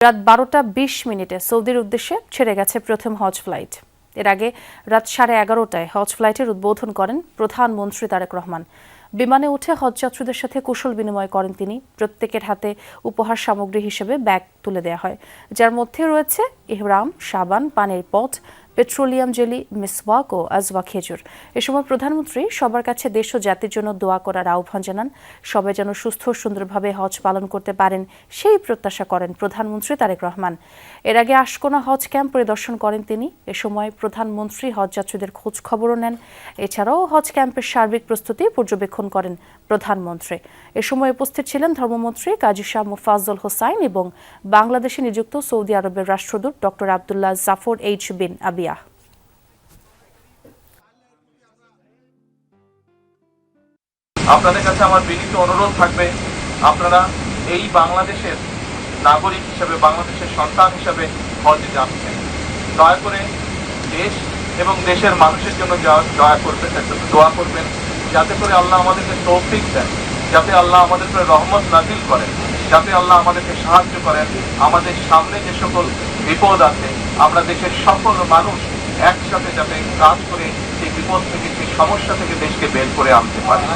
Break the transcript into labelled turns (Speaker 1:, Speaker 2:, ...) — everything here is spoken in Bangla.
Speaker 1: রাত 12:20 সৌদির উদ্দেশ্যে ছেড়ে গেছে প্রথম হজ ফ্লাইট। এর আগে রাত 11:30টায় হজ ফ্লাইটের উদ্বোধন করেন প্রধানমন্ত্রী তারেক রহমান। বিমানে উঠে হজযাত্রীদের সাথে কুশল বিনিময় করেন তিনি। প্রত্যেকের হাতে উপহার সামগ্রী হিসেবে ব্যাগ তুলে দেওয়া হয়, যার মধ্যে রয়েছে ইহরাম, সাবান, পানির পট, পেট্রোলিয়াম জেলি, মিসওয়াক ও আজওয়া খেজুর। এ সময় প্রধানমন্ত্রী সবার কাছে দেশ ও জাতির জন্য দোয়া করার আহ্বান জানান। সবাই যেন সুস্থ ও সুন্দরভাবে হজ পালন করতে পারেন সেই প্রত্যাশা করেন প্রধানমন্ত্রী তারেক রহমান। এর আগে আশকোনা হজ ক্যাম্প পরিদর্শন করেন তিনি। এ সময় প্রধানমন্ত্রী হজযাত্রীদের খোঁজ খবরও নেন। এছাড়াও হজ ক্যাম্পের সার্বিক প্রস্তুতি পর্যবেক্ষণ করেন প্রধানমন্ত্রী। এ সময় উপস্থিত ছিলেন ধর্মমন্ত্রী কাজী শাহ মোফাজ্জল হোসাইন এবং বাংলাদেশে নিযুক্ত সৌদি আরবের রাষ্ট্রদূত ডক্টর আব্দুল্লাহ জাফর এইচ বিন আবিয়া।
Speaker 2: আপনাদের কাছে আমার বিনীত অনুরোধ থাকবে, আপনারা এই বাংলাদেশের নাগরিক হিসেবে, বাংলাদেশের সন্তান হিসেবে হজে যাচ্ছেন, দয়া করে দেশ এবং দেশের মানুষের জন্য দয়া করবেন, দোয়া করবেন, যাতে করে আল্লাহ আমাদেরকে তৌফিক দেন, যাতে আল্লাহ আমাদের উপরে রহমত নাজিল করেন, যাতে আল্লাহ আমাদেরকে সাহায্য করেন। আমাদের সামনে যে সকল বিপদ আছে, আমরা দেশের সকল মানুষ একসাথে যাতে কাজ করে সেই বিপদ থেকে, সেই সমস্যা থেকে দেশকে বের করে আনতে পারি।